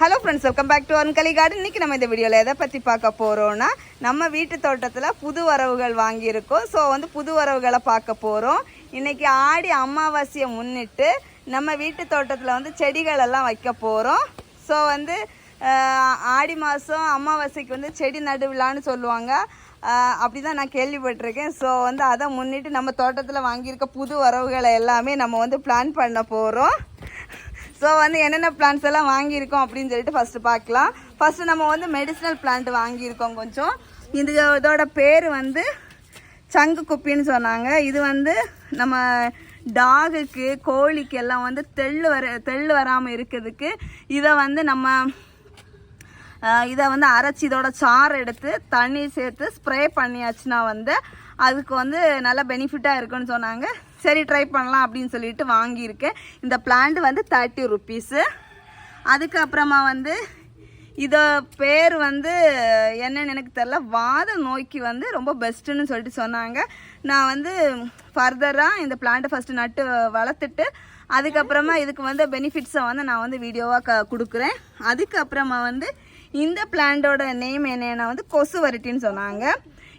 Hello friends, welcome back to Ankali garden. இன்றைக்கி நம்ம இந்த வீடியோவில் எதை பற்றி பார்க்க போகிறோன்னா, நம்ம வீட்டு தோட்டத்தில் புது வரவுகள் வாங்கியிருக்கோம். ஸோ புது வரவுகளை பார்க்க போகிறோம். இன்றைக்கி ஆடி அமாவாசையை முன்னிட்டு நம்ம வீட்டு தோட்டத்தில் செடிகள் எல்லாம் வைக்க போகிறோம். ஸோ ஆடி மாதம் அமாவாசைக்கு செடி நடுவிழான்னு சொல்லுவாங்க. அப்படி தான் நான் கேள்விப்பட்டிருக்கேன். ஸோ அதை முன்னிட்டு நம்ம தோட்டத்தில் வாங்கியிருக்க புது வரவுகளை எல்லாமே நம்ம பிளான் பண்ண போகிறோம். ஸோ என்னென்ன பிளான்ஸ் எல்லாம் வாங்கியிருக்கோம் அப்படின்னு சொல்லிட்டு ஃபஸ்ட்டு பார்க்கலாம். ஃபஸ்ட்டு நம்ம மெடிசினல் பிளான்ட் வாங்கியிருக்கோம் கொஞ்சம். இதோட பேர் சங்கு குப்பின்னு சொன்னாங்க. இது நம்ம டாகுக்கு கோழிக்கு எல்லாம் தெள்ளு வராமல் இருக்கிறதுக்கு இதை நம்ம இதை அரைச்சி இதோட சாறு எடுத்து தண்ணி சேர்த்து ஸ்ப்ரே பண்ணியாச்சுன்னா அதுக்கு நல்ல பெனிஃபிட்டாக இருக்குன்னு சொன்னாங்க. சரி, ட்ரை பண்ணலாம் அப்படின்னு சொல்லிட்டு வாங்கியிருக்கேன். இந்த பிளான்ட் 30 ருப்பீஸு. அதுக்கப்புறமா இதோ பேர் என்னன்னு எனக்கு தெரில. வாத நோய்க்கு ரொம்ப பெஸ்ட்டுன்னு சொல்லிட்டு சொன்னாங்க. நான் ஃபர்தராக இந்த பிளான்ட்டை ஃபஸ்ட்டு நட்டு வளர்த்துட்டு அதுக்கப்புறமா இதுக்கு பெனிஃபிட்ஸை நான் வீடியோவாக கொடுக்குறேன். அதுக்கப்புறமா இந்த பிளான்ட்டோட நேம் என்னன்னா கொசு வரட்டின்னு சொன்னாங்க.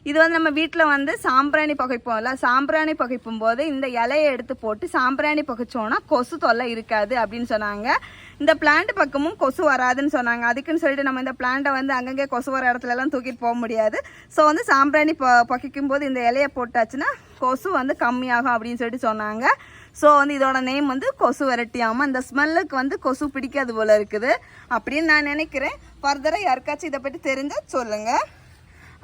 இது நம்ம வீட்டில் சாம்பிராணி புகைப்போம்ல, சாம்பிராணி புகைப்பும் போது இந்த இலையை எடுத்து போட்டு சாம்பிராணி புகைச்சோன்னா கொசு தொல்லை இருக்காது அப்படின்னு சொன்னாங்க. இந்த பிளான்ட் பக்கமும் கொசு வராதுன்னு சொன்னாங்க. அதுக்குன்னு சொல்லிட்டு நம்ம இந்த பிளான்ட்டை அங்கங்கே கொசு வர இடத்துலலாம் தூக்கிட்டு போக முடியாது. ஸோ சாம்பிராணி புகைக்கும் போது இந்த இலையை போட்டாச்சுன்னா கொசு கம்மியாகும் அப்படின்னு சொல்லிட்டு சொன்னாங்க. ஸோ இதோட நேம் கொசு விரட்டியாமல். இந்த ஸ்மெல்லுக்கு கொசு பிடிக்காது போல் இருக்குது அப்படின்னு நான் நினைக்கிறேன். ஃபர்தராக யாருக்காச்சும் இதை பற்றி தெரிஞ்சால் சொல்லுங்கள்.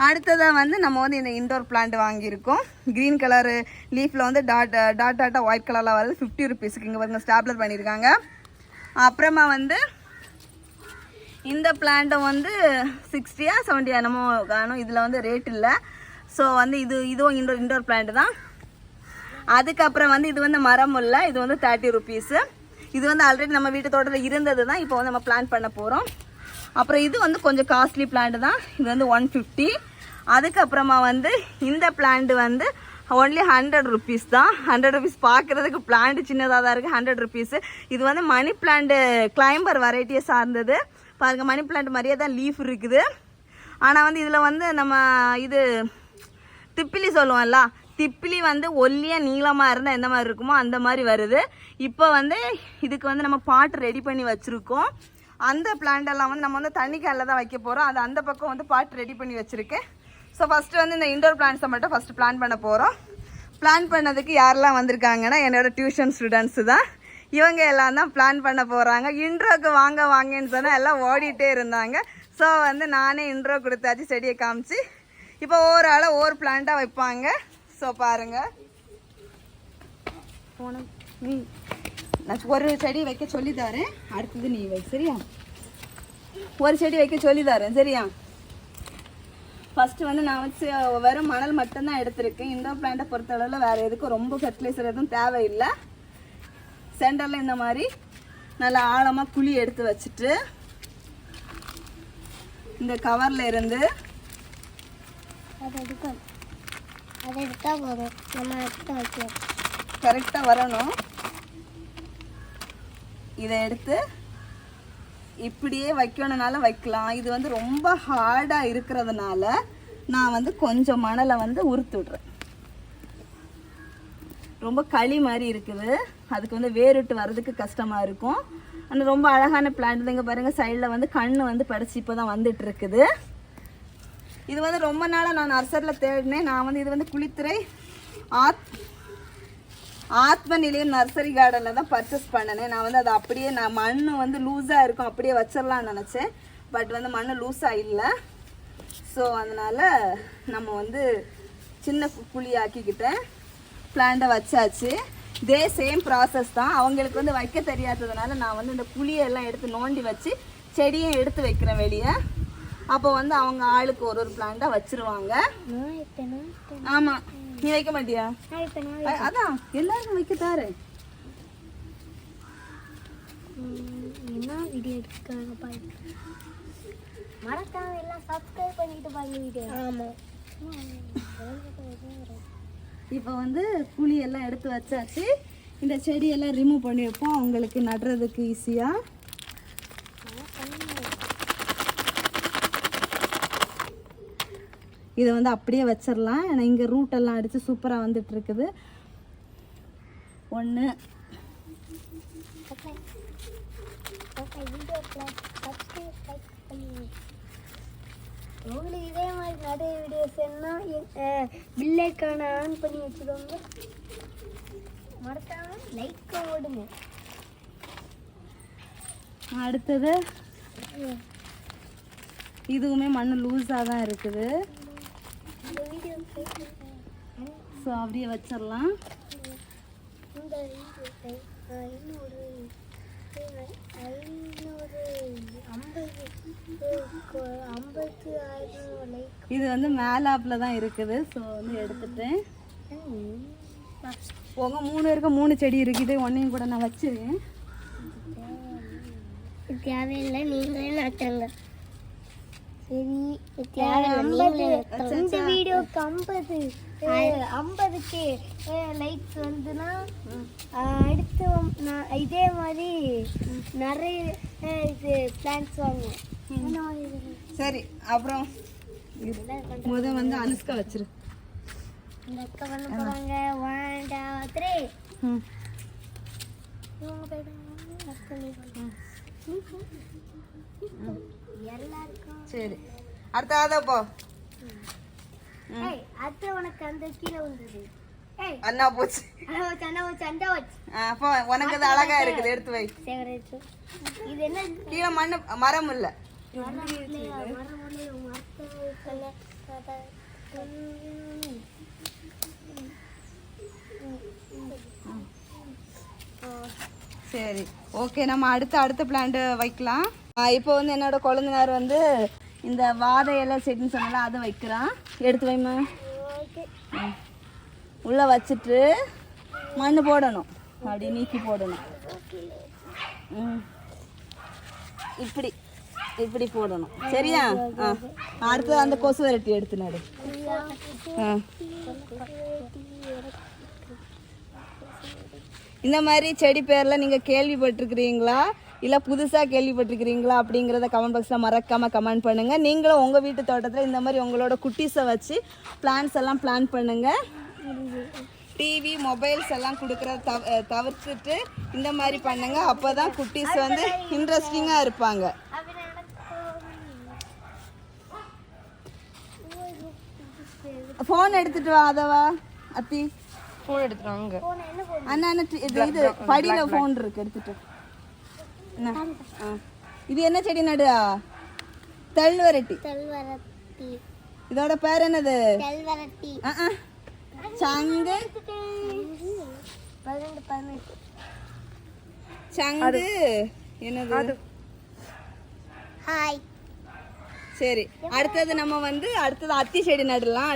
அடுத்ததாக நம்ம இந்த இண்டோர் பிளான்ட் வாங்கியிருக்கோம். க்ரீன் கலரு லீஃபில் டாட்டாக ஒயிட் கலரில் வருது. 50 ருப்பீஸுக்கு இங்கே ஸ்டாப்லர் பண்ணியிருக்காங்க. அப்புறமா இந்த பிளான்ட்டை 60 70 என்னமோ காணும். இதில் ரேட் இல்லை. ஸோ இதுவும் இண்டோர் பிளான்ட் தான். அதுக்கப்புறம் இது மரம் இல்லை. இது 30 ருப்பீஸு. இது ஆல்ரெடி நம்ம வீட்டு தோட்டத்தில் இருந்தது தான். இப்போ நம்ம பிளான் பண்ண போகிறோம். அப்புறம் இது கொஞ்சம் காஸ்ட்லி பிளான்ட் தான். இது 150. அதுக்கப்புறமா இந்த பிளான்ட் ஒன்லி 100 ருப்பீஸ் தான். 100 ருப்பீஸ். பார்க்குறதுக்கு பிளான்ட் சின்னதாக தான் இருக்குது. 100 ருப்பீஸு. இது மணி பிளான்ட் கிளைம்பர் வெரைட்டியை சார்ந்தது. பாருங்கள், மணி பிளான்ட் மாதிரியே தான் லீஃப் இருக்குது. ஆனால் இதில் நம்ம இது திப்பிலி சொல்லுவோம்ல, திப்பிலி ஒல்லியாக நீளமாக இருந்தால் எந்த மாதிரி இருக்குமோ அந்த மாதிரி வருது. இப்போ இதுக்கு நம்ம பாட்டு ரெடி பண்ணி வச்சுருக்கோம். அந்த பிளான்டெல்லாம் நம்ம தண்ணி கேனில் தான் வைக்க போகிறோம். அது அந்த பக்கம் பாட்டு ரெடி பண்ணி வச்சுருக்கேன். ஸோ ஃபஸ்ட்டு இந்த இண்டோர் பிளான்ட்ஸை மட்டும் ஃபஸ்ட்டு பிளான் பண்ண போகிறோம். பிளான் பண்ணதுக்கு யாரெல்லாம் வந்திருக்காங்கன்னா என்னோடய டியூஷன் ஸ்டூடெண்ட்ஸு தான். இவங்க எல்லாம் தான் பிளான் பண்ண போகிறாங்க. இன்ட்ரோக்கு வாங்கன்னு சொன்னால் எல்லாம் ஓடிட்டே இருந்தாங்க. ஸோ நானே இன்ட்ரோ கொடுத்தாச்சு, செடியை காமிச்சு. இப்போ ஒவ்வொரு ஆளாக ஒவ்வொரு பிளான்ட்டாக வைப்பாங்க. ஸோ பாருங்கள், நான் ஒரு செடி வைக்க சொல்லி தரேன். அடுத்தது நீ வை, சரியா? ஒரு செடி வைக்க சொல்லி தரேன், சரியா? ஃபஸ்ட்டு நான் வெறும் மணல் மட்டும்தான் எடுத்திருக்கேன். இண்டோர் பிளான்ட்டை பொறுத்தளவில் வேறு எதுக்கும் ரொம்ப ஃபெர்டிலைசர் எதுவும் தேவையில்லை. சென்டரில் இந்த மாதிரி நல்லா ஆழமாக குழி எடுத்து வச்சுட்டு இந்த கவரில் இருந்து கரெக்டாக வரணும். இதை எடுத்து இப்படியே வைக்கணுனால வைக்கலாம். இது ரொம்ப ஹார்டாக இருக்கிறதுனால நான் கொஞ்சம் மணலை உருத்து விட்றேன். ரொம்ப களி மாதிரி இருக்குது. அதுக்கு வேறுட்டு வர்றதுக்கு கஷ்டமாக இருக்கும். ஆனால் ரொம்ப அழகான பிளான்ட் தான். இங்கே பாருங்கள், சைடில் கண்ணு படைச்சி இப்போ தான் வந்துட்டு இருக்குது. இது ரொம்ப நாளாக நான் நர்சரியில் தேடினேன். நான் இது குளித்துறை ஆத்ம நிலையம் நர்சரி கார்டனில் தான் பர்ச்சேஸ் பண்ணினேன். நான் அதை அப்படியே மண் லூஸாக இருக்கும் அப்படியே வச்சிடலான்னு நினச்சேன். பட் மண் லூஸாக இல்லை. ஸோ அதனால் நம்ம சின்ன குழி ஆக்கிக்கிட்டேன். பிளான்ட்டை வச்சாச்சு. இதே சேம் ப்ராசஸ் தான். அவங்களுக்கு வைக்க தெரியாததுனால நான் இந்த குழியெல்லாம் எடுத்து நோண்டி வச்சு செடியை எடுத்து வைக்கிறேன் வெளியே. அப்போ அவங்க ஆளுக்கு ஒரு பிளான்ட்டாக வச்சிருவாங்க. ஆமாம், நீ வைக்க மாட்டியா? அதான் எல்லாருக்கும் வைக்க தாரு. என்ன வீடியோ எடுத்துக்காங்க பாருங்க. மறக்காம எல்லாம் சப்ஸ்கிரைப் பண்ணிட்டு பாருங்க வீடியோ. ஆமாம். இப்போ புளி எல்லாம் எடுத்து வச்சாச்சு. இந்த செடியெல்லாம் ரிமூவ் பண்ணி வைப்போம் அவங்களுக்கு நடுறதுக்கு ஈஸியாக. இதை வந்து அப்படியே வச்சிடலாம். ஏன்னா இங்கே ரூட்டெல்லாம் அடித்து சூப்பராக வந்துட்டு இருக்குது. ஒன்று உங்களுக்கு இதே மாதிரி நிறைய வீடியோஸ் என்ன பில்லைக்கான ஆன் பண்ணி வச்சுக்கோங்க. மறக்காம லைக் ஓடுங்க. அடுத்தது இதுவுமே மண் லூஸாக தான் இருக்குது. இந்த வீடியோ ஸோ அப்படியே வச்சிடலாம். இந்த வீடியோ 550,000 லைக். இது வந்து மேலாப்பில் தான் இருக்குது. ஸோ வந்து எடுத்துட்டேன். உங்க 3 பேருக்கு 3 செடி இருக்குது. ஒன்றையும் கூட நான் வச்சிருக்கேன். தேவையில்லை, நீங்களே நட்டுங்க. சரி, இந்த வீடியோக்கு 50K லைக்ஸ் வந்துன்னா அடுத்து இதே மாதிரி நிறைய இது பிளான்ஸ் வாங்குவோம். சரி, அப்புறம் முதல் வந்து அனுஷ்கா வச்சிரு. இந்த அக்கா பண்ண போறாங்க. 1 2 3 இவங்க போயிடுவாங்க. எல்லாருக்கும் சரி, அடுத்த போ. அது உனக்கு அந்த கீழே வந்தது. அண்ணா போச்சு. அப்போ உனக்கு அது அழகா இருக்குது, எடுத்து வை. இது என்ன கீழே மண்ணு மரம் இல்ல. சரி, ஓகே, நம்ம அடுத்த பிளான்ட் வைக்கலாம். இப்போ வந்து என்னோட குழந்தைனார் வந்து இந்த வாழை இலை செடின்னு சொன்னால அதை வைக்கிறான். எடுத்து வைமா. உள்ளே வச்சுட்டு மண் போடணும், அப்படி நீக்கி போடணும். இப்படி போடணும். சரியா? அடுத்தது அந்த கொசு விரட்டி எடுத்து நடு. இந்த மாதிரி செடி பேரில் நீங்கள் கேள்விப்பட்டிருக்கிறீங்களா, இல்லை புதுசாக கேள்விப்பட்டிருக்கிறீங்களா அப்படிங்கிறத கமெண்ட் பாக்ஸில் மறக்காமல் கமெண்ட் பண்ணுங்கள். நீங்களும் உங்கள் வீட்டு தோட்டத்தில் இந்த மாதிரி உங்களோட குட்டீஸை வச்சு பிளான்ஸ் எல்லாம் பிளான் பண்ணுங்கள். டிவி மொபைல்ஸ் எல்லாம் கொடுக்குறத தவிர்த்துட்டு இந்த மாதிரி பண்ணுங்க. அப்போ தான் குட்டீஸ் வந்து இன்ட்ரெஸ்டிங்காக இருப்பாங்க. ஃபோன் எடுத்துட்டு வா. அதவா அத்தி ஃபோன் எடுத்துட்டு வாங்க. அண்ணா இது படியில் ஃபோன் இருக்கு, எடுத்துட்டு. இது என்ன செடி நடுவா? தெல்வரட்டி. இதோட பேர் என்னது? சங்கு. சங்கு என்னது? சரி, அடுத்தது நம்ம வந்து அத்தி செடி நடலாம்.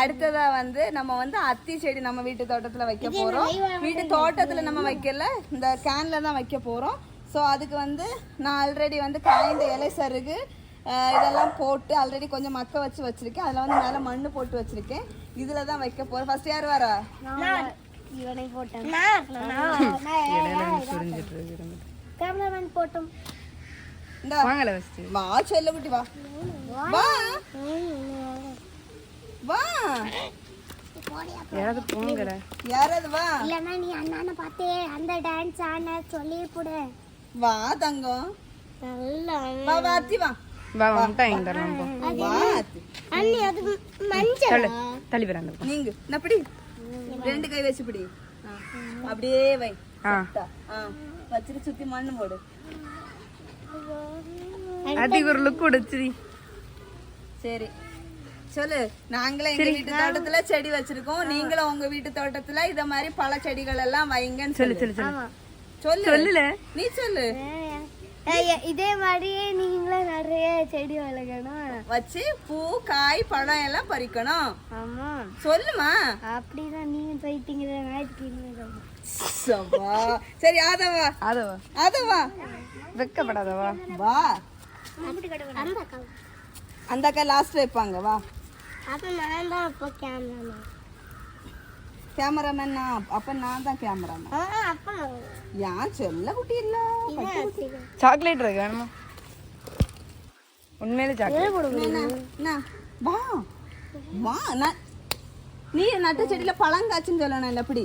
அடுத்ததா வந்து நம்ம வந்து அத்தி செடி நம்ம வீட்டு தோட்டத்துல வைக்க போறோம். வீட்டு தோட்டத்துல நம்ம வைக்கல, இந்த கேன்ல தான் வைக்க போறோம். ஸோ அதுக்கு வந்து நான் ஆல்ரெடி வந்து காய்ந்த இலை சருகு இதெல்லாம் போட்டு ஆல்ரெடி கொஞ்சம் மக்க வச்சிருக்கேன். அதில் வந்து மேலே மண்ணு போட்டு வச்சிருக்கேன். இதில் தான் வைக்க போகிறேன். ஃபர்ஸ்ட் யார் வரா? போட்டோம். வா செல்ல குட்டி, வா வா வா. யாராவது வா. இல்லன்னா நீ அண்ணான பார்த்தே அந்த டான்ஸ் ஆன சொல்லி போடு. வா தங்கம். நல்லா வா வா அத்தி வா. வா வந்தா இங்க வரணும். வா அத்தி. அண்ணி அது மஞ்சள். தள்ளி வரணும். நீங்க நப்படி 2 கை வச்சு பிடி. அப்படியே வை. வச்சிட்டு சுத்தி மண்ணு போடு. அதுக்கு ஒரு லுக் கொடுத்துடி. சரி சொல்லு. நாங்களே எங்க வீட்டு தோட்டத்துல செடி வச்சிருக்கோம். நீங்களும் உங்க வீட்டு தோட்டத்துல இத மாதிரி பல செடிகள் எல்லாம் வைங்கன்னு சொல்லு. சொல்லு. நீ சொல்லு. இதே மாதிரியே நீங்களும் நிறைய செடி வளர்க்கணும், வச்சு பூ காய் பழம் எல்லாம் பறிக்கணும். ஆமா சொல்லுமா. அப்படிதான் நீங்க போயிட்டீங்க. சரி ஆதவா. ஆதவா வெக்கப்படாதவா. வா. அந்த அக்கா லாஸ்ட் வைப்பாங்க. வா. கேமராமேன் அப்ப நான் தான் கேமராமேன். ஏன் செல்ல குட்டி இல்ல. சாக்லேட் இருக்கு வேணுமா? உண்மையிலே சாக்லேட். என்ன? வா வா நீ நட்ட செடியில பழங்காச்சுன்னு சொல்லணும் எப்படி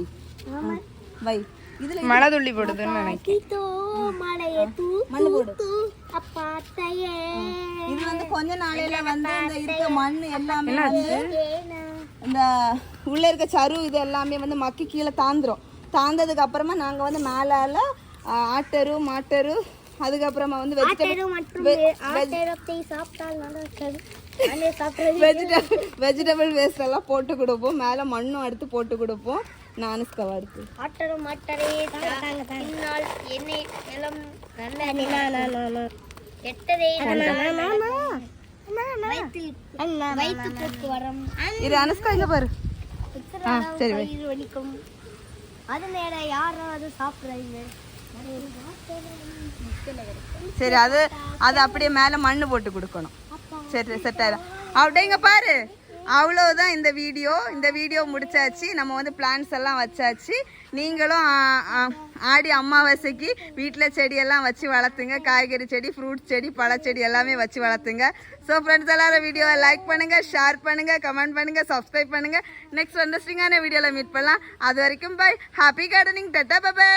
வை இதுல மழை துள்ளி போடுதுன்னு நினைக்கிறேன். தூ மழையே தூ மண்ணு போடு. அப்பாத்தையே இது வந்து கொஞ்ச நாளையில வந்து இந்த இருக்க மண் எல்லாமே வந்து இந்த உள்ள இருக்க சரு இது எல்லாமே வந்து மக்கி கீழே தாந்துரும். தாந்ததுக்கு அப்புறமா நாங்க வந்து மேலால ஆட்டரு மாட்டரு அதுக்கப்புறமா வந்து வெஜிடபிள் வேஸ்ட் எல்லாம் போட்டு கொடுப்போம். மேல மண்ணும் எடுத்து போட்டு கொடுப்போம். நானுஸ்கவா இருக்கு ஆட்டரும் மாட்டரே பின்னால் எண்ணெய் நிலம் நல்ல எட்டரே வைத்து போக்கு வரம் இது அனுஷ்கா இங்க பாரு. சரி வை. வலிக்கும் அது நேர யாரும் அது சாப்பிடுறீங்க. சரி அது அது அப்படியே மேல மண்ணு போட்டு கொடுக்கணும். சரி செட் ஆயிடும். அப்படிங்க பாரு. அவ்வளோதான் இந்த வீடியோ முடிச்சாச்சு. நம்ம வந்து பிளான்ஸ் எல்லாம் வச்சாச்சு. நீங்களும் ஆடி அமாவாசைக்கு வீட்டில் செடியெல்லாம் வச்சு வளர்த்துங்க. காய்கறி செடி, ஃப்ரூட்ஸ் செடி, பழச்செடி எல்லாமே வச்சு வளர்த்துங்க. ஸோ ஃப்ரெண்ட்ஸ் எல்லாரும் வீடியோவை லைக் பண்ணுங்கள், ஷேர் பண்ணுங்கள், கமெண்ட் பண்ணுங்கள், சப்ஸ்கிரைப் பண்ணுங்கள். நெக்ஸ்ட் இன்ட்ரெஸ்டிங்கான வீடியோவில் மீட் பண்ணலாம். அது வரைக்கும் bye. Happy gardening. Tata by.